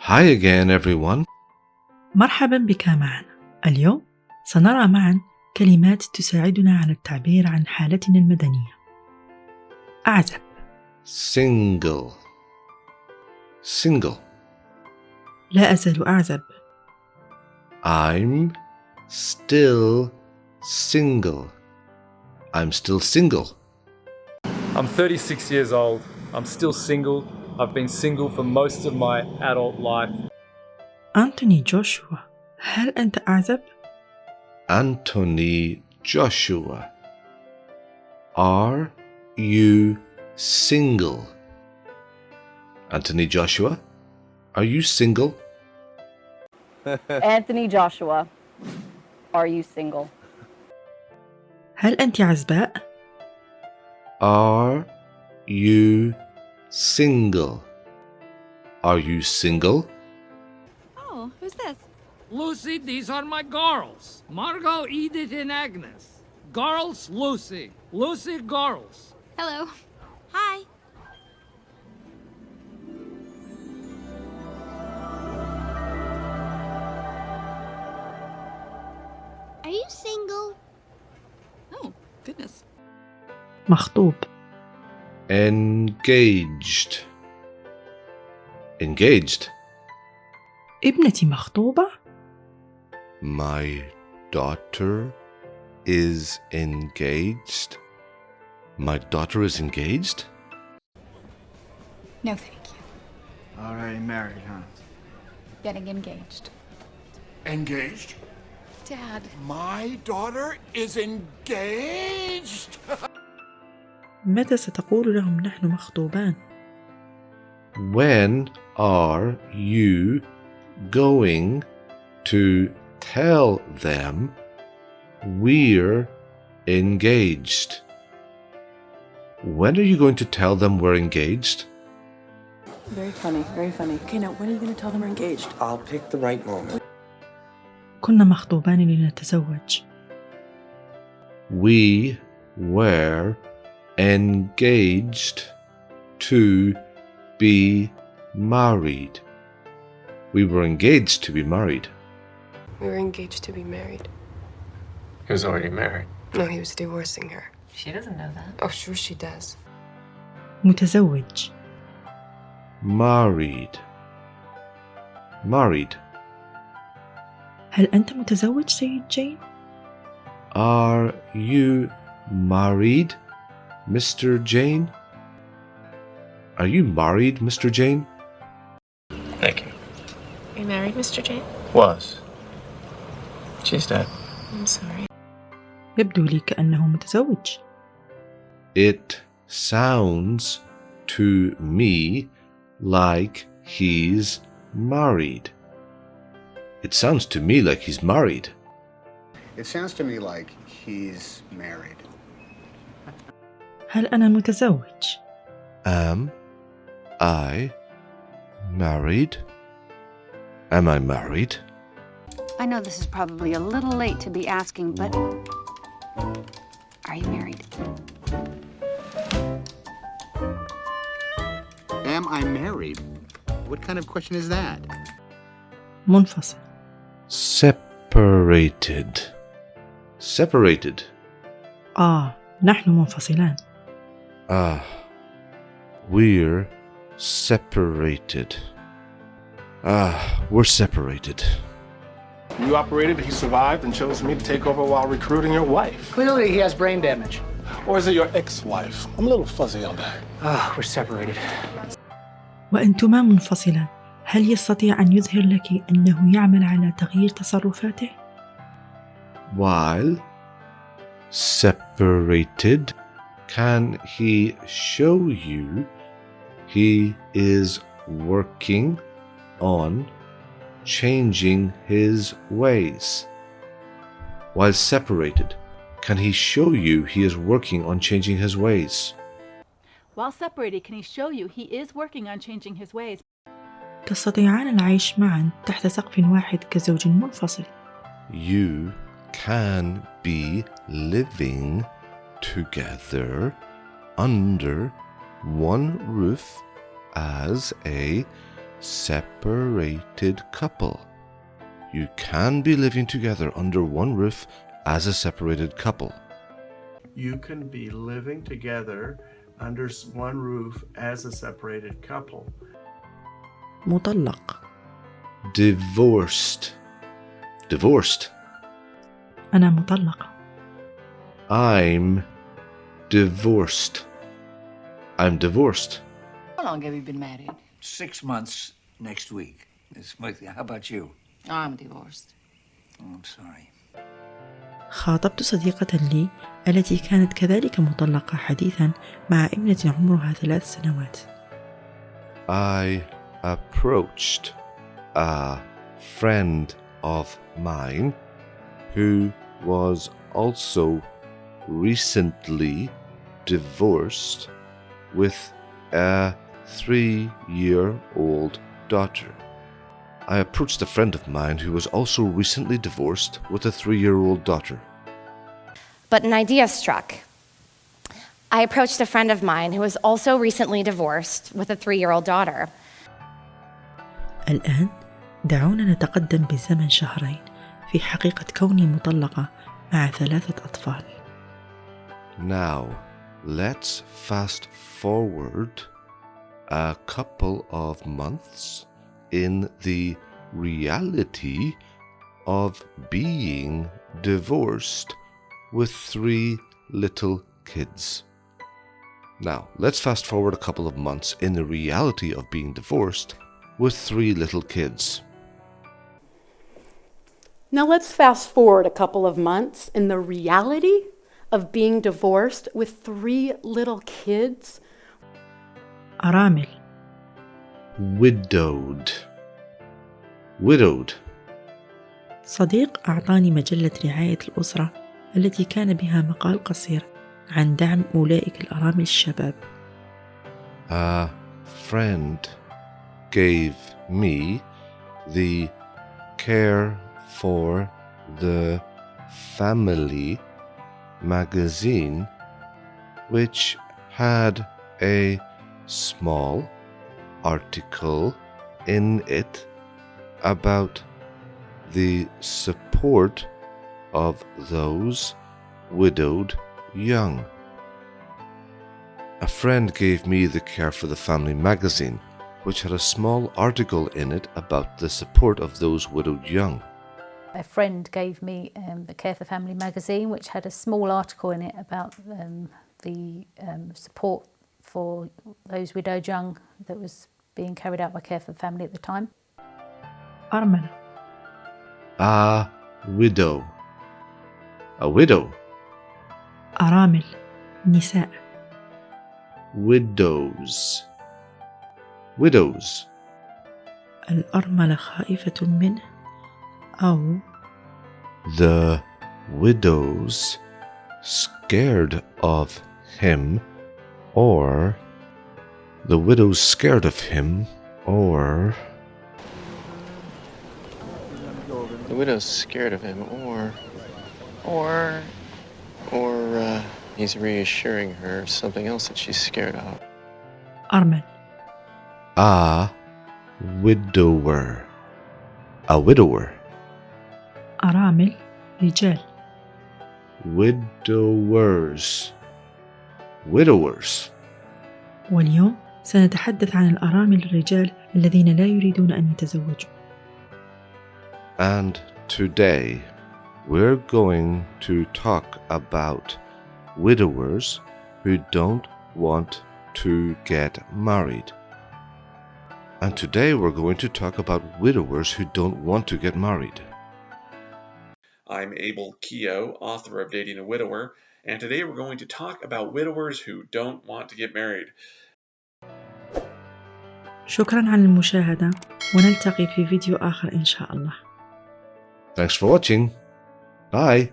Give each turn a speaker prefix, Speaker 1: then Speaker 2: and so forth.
Speaker 1: Hi again everyone.
Speaker 2: مرحبا بك معنا. اليوم سنرى معا كلمات تساعدنا على التعبير عن حالتنا المدنية. اعزب.
Speaker 1: Single. Single.
Speaker 2: لا أزال أعزب.
Speaker 1: I'm still single. I'm still single.
Speaker 3: I'm 36 years old. I'm still single. I've been single for most of my adult life.
Speaker 2: أنتوني جوشوا. هل أنت أعزب؟
Speaker 1: Anthony Joshua. Are you single? Anthony Joshua, are you single?
Speaker 4: Anthony Joshua, are you single?
Speaker 2: هل أنت عزباء؟
Speaker 1: Are you single? Are you single?
Speaker 5: Oh, who's this?
Speaker 6: Lucy, these are my girls. Margot, Edith, and Agnes. Girls, Lucy. Lucy, girls.
Speaker 5: Hello. Hi.
Speaker 7: Are you single?
Speaker 5: Oh, goodness.
Speaker 2: مخطوب.
Speaker 1: Engaged. Engaged.
Speaker 2: ابنتي مخطوبة؟
Speaker 1: My daughter is engaged. My daughter is engaged?
Speaker 5: No, thank you.
Speaker 8: Already married, huh?
Speaker 5: Getting engaged.
Speaker 9: Engaged?
Speaker 5: Dad.
Speaker 9: My daughter is engaged?
Speaker 2: متى ستقول لهم نحن مخطوبان؟
Speaker 1: When are you going to tell them we're engaged? When are you going to tell them we're engaged?
Speaker 10: Very funny, very funny. Okay, now when are you going to tell them we're engaged?
Speaker 8: I'll pick the right moment.
Speaker 2: كنا مخطوبان لنتزوج.
Speaker 1: We were engaged to be married. We were engaged to be married.
Speaker 11: We were engaged to be married.
Speaker 8: He was already married.
Speaker 11: No, he was divorcing her.
Speaker 5: She doesn't know that.
Speaker 11: Oh, sure she does.
Speaker 2: متزوج.
Speaker 1: Married. Married.
Speaker 2: هل أنت متزوج سيد جين؟
Speaker 1: Are you married, Mr. Jane? Are you married, Mr. Jane?
Speaker 8: Thank you.
Speaker 11: Are you married, Mr. Jane?
Speaker 8: Was. She's dead.
Speaker 11: I'm sorry.
Speaker 2: يبدو لي كأنه متزوج.
Speaker 1: It sounds to me like he's married. It sounds to me like he's married.
Speaker 12: It sounds to me like he's married.
Speaker 2: هل أنا متزوج؟
Speaker 1: Am I married? Am I married?
Speaker 7: I know this is probably a little late to be asking, but are you married?
Speaker 12: Am I married? What kind of question is that?
Speaker 2: منفصل.
Speaker 1: Separated. Separated.
Speaker 2: نحن منفصلان.
Speaker 1: We're separated. We're separated.
Speaker 9: You operated, he survived, and chose me to take over while recruiting your wife.
Speaker 8: Clearly he has brain damage.
Speaker 9: Or is it your ex-wife? I'm a little fuzzy on that.
Speaker 8: We're separated.
Speaker 2: وأنتما منفصلان. هل يستطيع أن يظهر لك أنه يعمل على تغيير تصرفاته؟
Speaker 1: While separated, can he show you he is working on changing his ways? While separated, can he show you he is working on changing his ways?
Speaker 13: While separated, can he show you he is working on changing his ways?
Speaker 2: تستطيعان العيش معا تحت سقف واحد كزوج منفصل.
Speaker 1: You can be living together under one roof as a separated couple. You can be living together under one roof as a separated couple.
Speaker 14: You can be living together under one roof as a separated couple.
Speaker 2: مطلق.
Speaker 1: Divorced. Divorced.
Speaker 2: أنا مطلقة.
Speaker 1: I'm divorced. I'm divorced.
Speaker 15: How long have you been married? 6 months next week. How about you?
Speaker 5: I'm divorced.
Speaker 15: Oh, I'm sorry.
Speaker 2: خاطبت صديقة لي التي كانت كذلك مطلقة حديثا مع ابنة عمرها 3 سنوات.
Speaker 1: I approached a friend of mine who was also recently divorced with a 3-year-old daughter. I approached a friend of mine who was also recently divorced with a 3-year-old daughter.
Speaker 16: But an idea struck. I approached a friend of mine who was also recently divorced with a 3-year-old daughter.
Speaker 2: الآن دعونا نتقدم بالزمن 2 شهرين في حقيقة كوني مطلقة مع 3 أطفال.
Speaker 1: Now, let's fast forward a couple of months in the reality of being divorced with 3 little kids. Now, let's fast forward a couple of months in the reality of being divorced with 3 little kids.
Speaker 17: Now let's fast forward a couple of months in the reality of being divorced with 3 little kids.
Speaker 2: ارامل.
Speaker 1: Widowed. Widowed.
Speaker 2: صديق أعطاني مجلة رعاية الأسرة التي كان بها مقال قصير عن دعم أولئك الأرامل الشباب.
Speaker 1: A friend gave me the Care for the Family magazine, which had a small article in it about the support of those widowed young. A friend gave me the Care for the Family magazine, which had a small article in it about the support of those widowed young.
Speaker 13: A friend gave me the Care for Family magazine, which had a small article in it about the support for those widowed young that was being carried out by Care for Family at the time.
Speaker 2: ارملة.
Speaker 1: A widow. A widow.
Speaker 2: أرامل. نساء.
Speaker 1: Widows. Widows.
Speaker 2: الأرملة خائفة منه أو
Speaker 1: The widows scared of him, or the widows scared of him, or
Speaker 8: the widow's scared of him, or he's reassuring her of something else that she's scared of.
Speaker 2: ارمل.
Speaker 1: A widower. A widower.
Speaker 2: أرامل. رجال.
Speaker 1: Widowers. Widowers.
Speaker 2: واليوم سنتحدث عن الأرامل الرجال الذين لا يريدون أن يتزوجوا.
Speaker 1: And today we're going to talk about widowers who don't want to get married. And today we're going to talk about widowers who don't want to get married.
Speaker 18: I'm Abel Keogh, author of Dating a Widower, and today we're going to talk about widowers who don't want to get married.
Speaker 2: شكرا على المشاهدة، ونلتقي في فيديو آخر إن شاء الله.
Speaker 1: Thanks for watching. Bye.